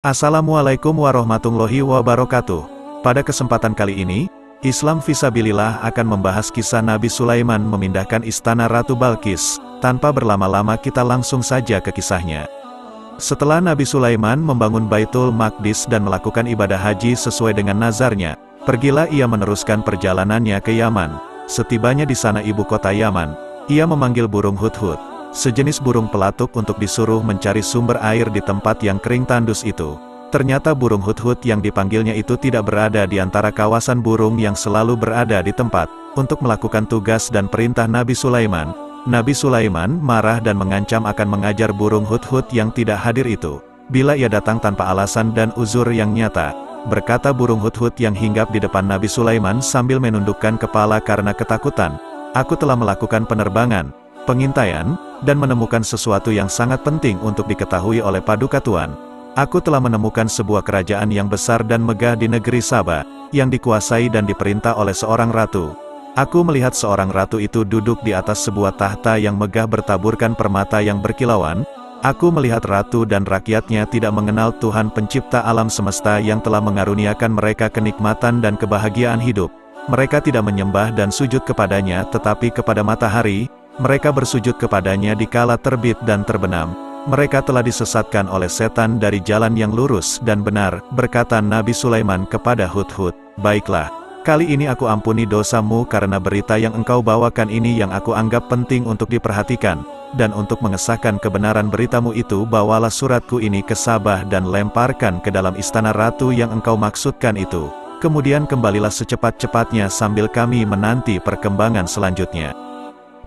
Assalamualaikum warahmatullahi wabarakatuh. Pada kesempatan kali ini, Islam Fisabilillah akan membahas kisah Nabi Sulaiman memindahkan istana Ratu Balqis. Tanpa berlama-lama kita langsung saja ke kisahnya. Setelah Nabi Sulaiman membangun Baitul Maqdis dan melakukan ibadah haji sesuai dengan nazarnya, pergilah ia meneruskan perjalanannya ke Yaman. Setibanya di sana ibu kota Yaman, ia memanggil burung hudhud, sejenis burung pelatuk, untuk disuruh mencari sumber air di tempat yang kering tandus itu. Ternyata burung hudhud yang dipanggilnya itu tidak berada di antara kawasan burung yang selalu berada di tempat untuk melakukan tugas dan perintah Nabi Sulaiman. Nabi Sulaiman marah dan mengancam akan mengajar burung hudhud yang tidak hadir itu, bila ia datang tanpa alasan dan uzur yang nyata. Berkata burung hudhud yang hinggap di depan Nabi Sulaiman sambil menundukkan kepala karena ketakutan, "Aku telah melakukan penerbangan, pengintaian, dan menemukan sesuatu yang sangat penting untuk diketahui oleh Paduka Tuan. Aku telah menemukan sebuah kerajaan yang besar dan megah di negeri Saba, yang dikuasai dan diperintah oleh seorang ratu. Aku melihat seorang ratu itu duduk di atas sebuah tahta yang megah bertaburkan permata yang berkilauan. Aku melihat ratu dan rakyatnya tidak mengenal Tuhan pencipta alam semesta yang telah mengaruniakan mereka kenikmatan dan kebahagiaan hidup. Mereka tidak menyembah dan sujud kepadanya tetapi kepada matahari. Mereka bersujud kepadanya di kala terbit dan terbenam. Mereka telah disesatkan oleh setan dari jalan yang lurus dan benar," berkata Nabi Sulaiman kepada hudhud. "Baiklah, kali ini aku ampuni dosamu karena berita yang engkau bawakan ini yang aku anggap penting untuk diperhatikan. Dan untuk mengesahkan kebenaran beritamu itu, bawalah suratku ini ke Sabah dan lemparkan ke dalam istana ratu yang engkau maksudkan itu. Kemudian kembalilah secepat-cepatnya sambil kami menanti perkembangan selanjutnya."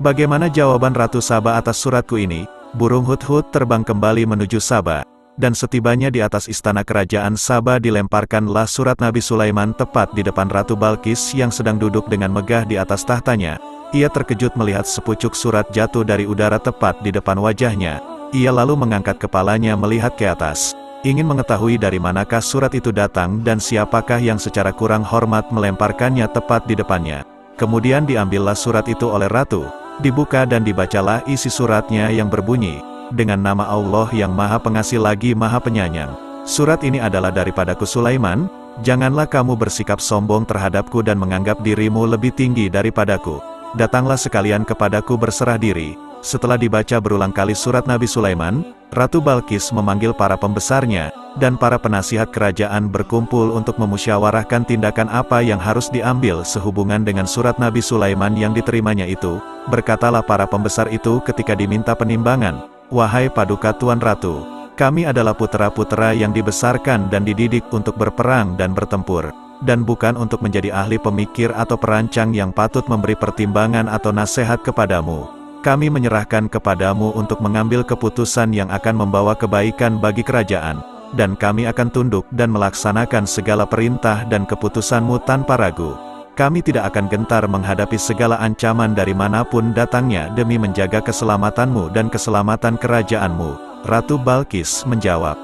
Bagaimana jawaban Ratu Saba atas suratku ini? Burung hudhud terbang kembali menuju Saba, dan setibanya di atas istana kerajaan Saba dilemparkanlah surat Nabi Sulaiman tepat di depan Ratu Balqis yang sedang duduk dengan megah di atas tahtanya. Ia terkejut melihat sepucuk surat jatuh dari udara tepat di depan wajahnya. Ia lalu mengangkat kepalanya melihat ke atas, ingin mengetahui dari manakah surat itu datang dan siapakah yang secara kurang hormat melemparkannya tepat di depannya. Kemudian diambillah surat itu oleh Ratu. Dibuka dan dibacalah isi suratnya yang berbunyi, "Dengan nama Allah yang Maha Pengasih lagi Maha Penyayang. Surat ini adalah daripadaku Sulaiman. Janganlah kamu bersikap sombong terhadapku dan menganggap dirimu lebih tinggi daripadaku. Datanglah sekalian kepadaku berserah diri." Setelah dibaca berulang kali surat Nabi Sulaiman, Ratu Balqis memanggil para pembesarnya, dan para penasihat kerajaan berkumpul untuk memusyawarahkan tindakan apa yang harus diambil sehubungan dengan surat Nabi Sulaiman yang diterimanya itu. Berkatalah para pembesar itu ketika diminta penimbangan, "Wahai Paduka Tuan Ratu, kami adalah putra-putra yang dibesarkan dan dididik untuk berperang dan bertempur, dan bukan untuk menjadi ahli pemikir atau perancang yang patut memberi pertimbangan atau nasihat kepadamu. Kami menyerahkan kepadamu untuk mengambil keputusan yang akan membawa kebaikan bagi kerajaan, dan kami akan tunduk dan melaksanakan segala perintah dan keputusanmu tanpa ragu. Kami tidak akan gentar menghadapi segala ancaman dari manapun datangnya demi menjaga keselamatanmu dan keselamatan kerajaanmu." Ratu Balqis menjawab,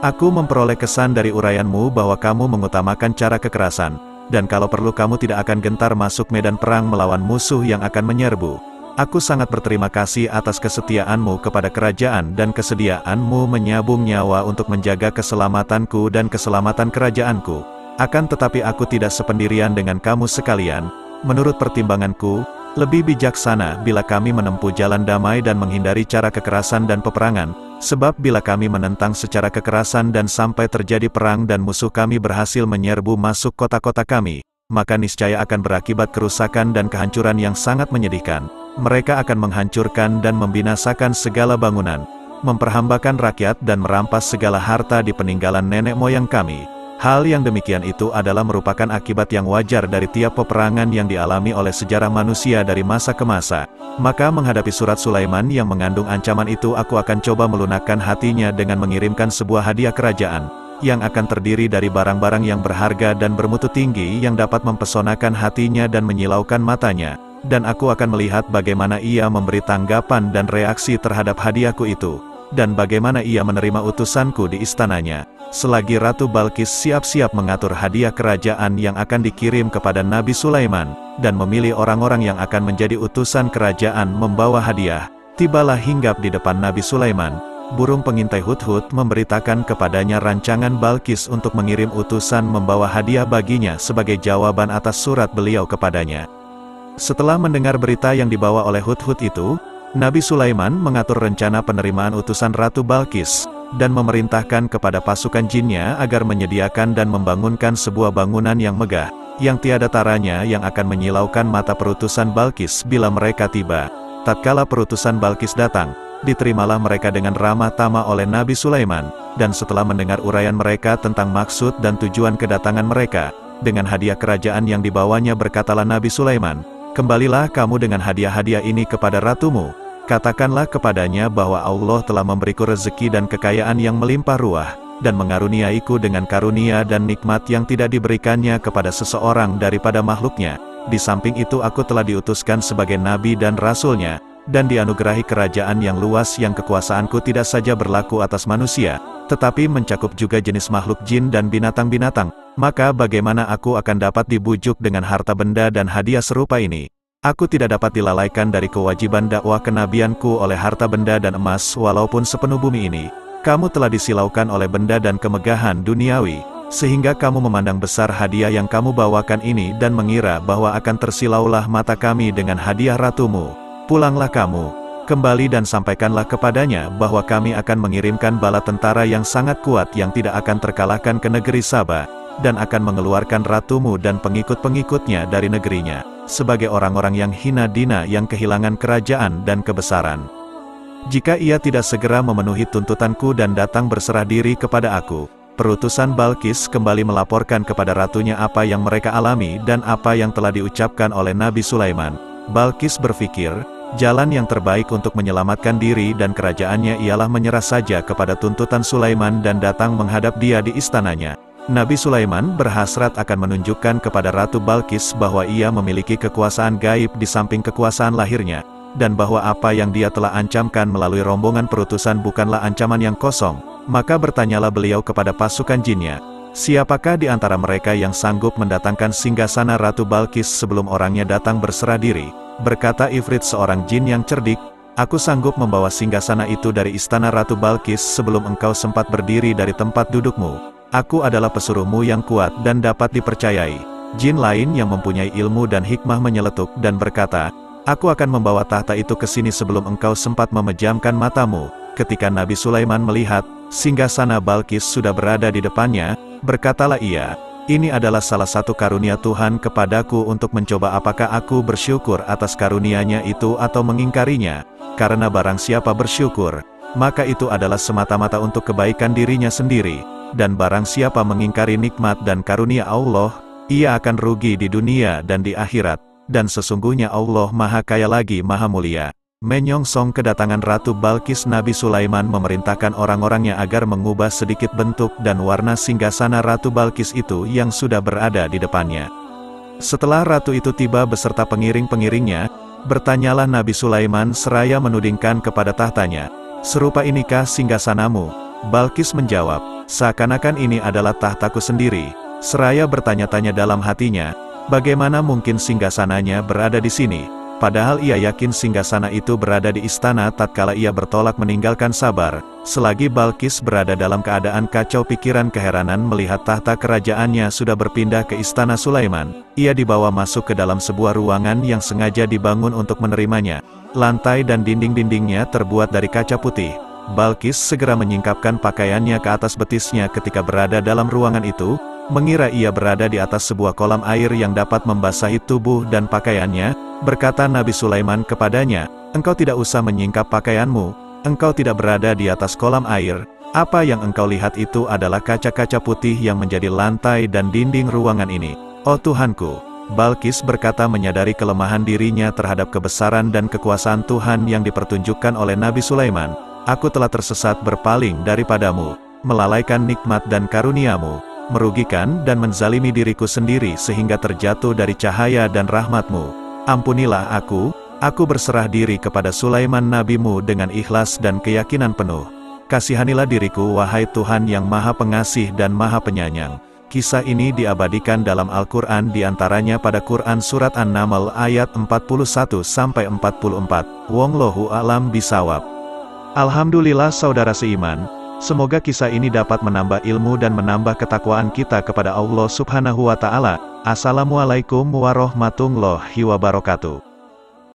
"Aku memperoleh kesan dari uraianmu bahwa kamu mengutamakan cara kekerasan, dan kalau perlu kamu tidak akan gentar masuk medan perang melawan musuh yang akan menyerbu. Aku sangat berterima kasih atas kesetiaanmu kepada kerajaan dan kesediaanmu menyabung nyawa untuk menjaga keselamatanku dan keselamatan kerajaanku. Akan tetapi aku tidak sependirian dengan kamu sekalian. Menurut pertimbanganku, lebih bijaksana bila kami menempuh jalan damai dan menghindari cara kekerasan dan peperangan, sebab bila kami menentang secara kekerasan dan sampai terjadi perang dan musuh kami berhasil menyerbu masuk kota-kota kami, maka niscaya akan berakibat kerusakan dan kehancuran yang sangat menyedihkan. Mereka akan menghancurkan dan membinasakan segala bangunan, memperhambakan rakyat dan merampas segala harta di peninggalan nenek moyang kami. Hal yang demikian itu adalah merupakan akibat yang wajar dari tiap peperangan yang dialami oleh sejarah manusia dari masa ke masa. Maka menghadapi surat Sulaiman yang mengandung ancaman itu, aku akan coba melunakkan hatinya dengan mengirimkan sebuah hadiah kerajaan, yang akan terdiri dari barang-barang yang berharga dan bermutu tinggi yang dapat mempesonakan hatinya dan menyilaukan matanya. Dan aku akan melihat bagaimana ia memberi tanggapan dan reaksi terhadap hadiahku itu, dan bagaimana ia menerima utusanku di istananya." Selagi Ratu Balqis siap-siap mengatur hadiah kerajaan yang akan dikirim kepada Nabi Sulaiman, dan memilih orang-orang yang akan menjadi utusan kerajaan membawa hadiah, tibalah hinggap di depan Nabi Sulaiman burung pengintai Hudhud memberitakan kepadanya rancangan Balkis untuk mengirim utusan membawa hadiah baginya sebagai jawaban atas surat beliau kepadanya. Setelah mendengar berita yang dibawa oleh Hudhud itu, Nabi Sulaiman mengatur rencana penerimaan utusan Ratu Balkis, dan memerintahkan kepada pasukan jinnya agar menyediakan dan membangunkan sebuah bangunan yang megah, yang tiada taranya yang akan menyilaukan mata perutusan Balkis bila mereka tiba. Tatkala perutusan Balkis datang, diterimalah mereka dengan ramah tamah oleh Nabi Sulaiman, dan setelah mendengar uraian mereka tentang maksud dan tujuan kedatangan mereka, dengan hadiah kerajaan yang dibawanya berkatalah Nabi Sulaiman, "Kembalilah kamu dengan hadiah-hadiah ini kepada ratumu. Katakanlah kepadanya bahwa Allah telah memberiku rezeki dan kekayaan yang melimpah ruah, dan mengaruniaiku dengan karunia dan nikmat yang tidak diberikannya kepada seseorang daripada makhluknya. Di samping itu aku telah diutuskan sebagai nabi dan rasulnya, dan dianugerahi kerajaan yang luas yang kekuasaanku tidak saja berlaku atas manusia, tetapi mencakup juga jenis makhluk jin dan binatang-binatang. Maka bagaimana aku akan dapat dibujuk dengan harta benda dan hadiah serupa ini? Aku tidak dapat dilalaikan dari kewajiban dakwah kenabianku oleh harta benda dan emas walaupun sepenuh bumi ini. Kamu telah disilaukan oleh benda dan kemegahan duniawi, sehingga kamu memandang besar hadiah yang kamu bawakan ini dan mengira bahwa akan tersilaulah mata kami dengan hadiah ratumu. Pulanglah kamu, kembali dan sampaikanlah kepadanya bahwa kami akan mengirimkan bala tentara yang sangat kuat yang tidak akan terkalahkan ke negeri Saba, dan akan mengeluarkan ratumu dan pengikut-pengikutnya dari negerinya, sebagai orang-orang yang hina dina yang kehilangan kerajaan dan kebesaran. Jika ia tidak segera memenuhi tuntutanku dan datang berserah diri kepada aku." Perutusan Balkis kembali melaporkan kepada ratunya apa yang mereka alami dan apa yang telah diucapkan oleh Nabi Sulaiman. Balkis berpikir, jalan yang terbaik untuk menyelamatkan diri dan kerajaannya ialah menyerah saja kepada tuntutan Sulaiman dan datang menghadap dia di istananya. Nabi Sulaiman berhasrat akan menunjukkan kepada Ratu Balkis bahwa ia memiliki kekuasaan gaib di samping kekuasaan lahirnya, dan bahwa apa yang dia telah ancamkan melalui rombongan perutusan bukanlah ancaman yang kosong. Maka bertanyalah beliau kepada pasukan jinnya, "Siapakah di antara mereka yang sanggup mendatangkan singgasana Ratu Balkis sebelum orangnya datang berserah diri?" Berkata Ifrit, seorang jin yang cerdik, "Aku sanggup membawa singgasana itu dari istana Ratu Balkis sebelum engkau sempat berdiri dari tempat dudukmu. Aku adalah pesuruhmu yang kuat dan dapat dipercayai." Jin lain yang mempunyai ilmu dan hikmah menyeletuk dan berkata, "Aku akan membawa tahta itu ke sini sebelum engkau sempat memejamkan matamu." Ketika Nabi Sulaiman melihat singgasana Balkis sudah berada di depannya, berkatalah ia, "Ini adalah salah satu karunia Tuhan kepadaku untuk mencoba apakah aku bersyukur atas karunia-Nya itu atau mengingkarinya. Karena barang siapa bersyukur, maka itu adalah semata-mata untuk kebaikan dirinya sendiri. Dan barang siapa mengingkari nikmat dan karunia Allah, ia akan rugi di dunia dan di akhirat. Dan sesungguhnya Allah Maha Kaya lagi Maha Mulia." Menyongsong kedatangan Ratu Balkis, Nabi Sulaiman memerintahkan orang-orangnya agar mengubah sedikit bentuk dan warna singgasana Ratu Balkis itu yang sudah berada di depannya. Setelah ratu itu tiba beserta pengiring-pengiringnya, bertanyalah Nabi Sulaiman seraya menudingkan kepada tahtanya, "Serupa inikah singgasanamu?" Balkis menjawab, "Seakan-akan ini adalah tahtaku sendiri." Seraya bertanya-tanya dalam hatinya, bagaimana mungkin singgasananya berada di sini? Padahal ia yakin singgasana itu berada di istana tatkala ia bertolak meninggalkan Sabar. Selagi Balkis berada dalam keadaan kacau pikiran keheranan melihat tahta kerajaannya sudah berpindah ke istana Sulaiman, ia dibawa masuk ke dalam sebuah ruangan yang sengaja dibangun untuk menerimanya. Lantai dan dinding-dindingnya terbuat dari kaca putih. Balkis segera menyingkapkan pakaiannya ke atas betisnya ketika berada dalam ruangan itu, mengira ia berada di atas sebuah kolam air yang dapat membasahi tubuh dan pakaiannya. Berkata Nabi Sulaiman kepadanya, "Engkau tidak usah menyingkap pakaianmu, engkau tidak berada di atas kolam air. Apa yang engkau lihat itu adalah kaca-kaca putih yang menjadi lantai dan dinding ruangan ini." "Oh Tuhanku," Balkis berkata menyadari kelemahan dirinya terhadap kebesaran dan kekuasaan Tuhan yang dipertunjukkan oleh Nabi Sulaiman, "Aku telah tersesat berpaling daripadamu, melalaikan nikmat dan karuniamu, merugikan dan menzalimi diriku sendiri sehingga terjatuh dari cahaya dan rahmatmu. Ampunilah aku berserah diri kepada Sulaiman nabimu dengan ikhlas dan keyakinan penuh. Kasihanilah diriku wahai Tuhan yang Maha Pengasih dan Maha Penyayang." Kisah ini diabadikan dalam Al-Quran diantaranya pada Quran Surat An-Naml ayat 41-44. Wallahu a'lam bishawab. Alhamdulillah saudara seiman, semoga kisah ini dapat menambah ilmu dan menambah ketakwaan kita kepada Allah Subhanahu wa Ta'ala. Assalamualaikum warahmatullahi wabarakatuh.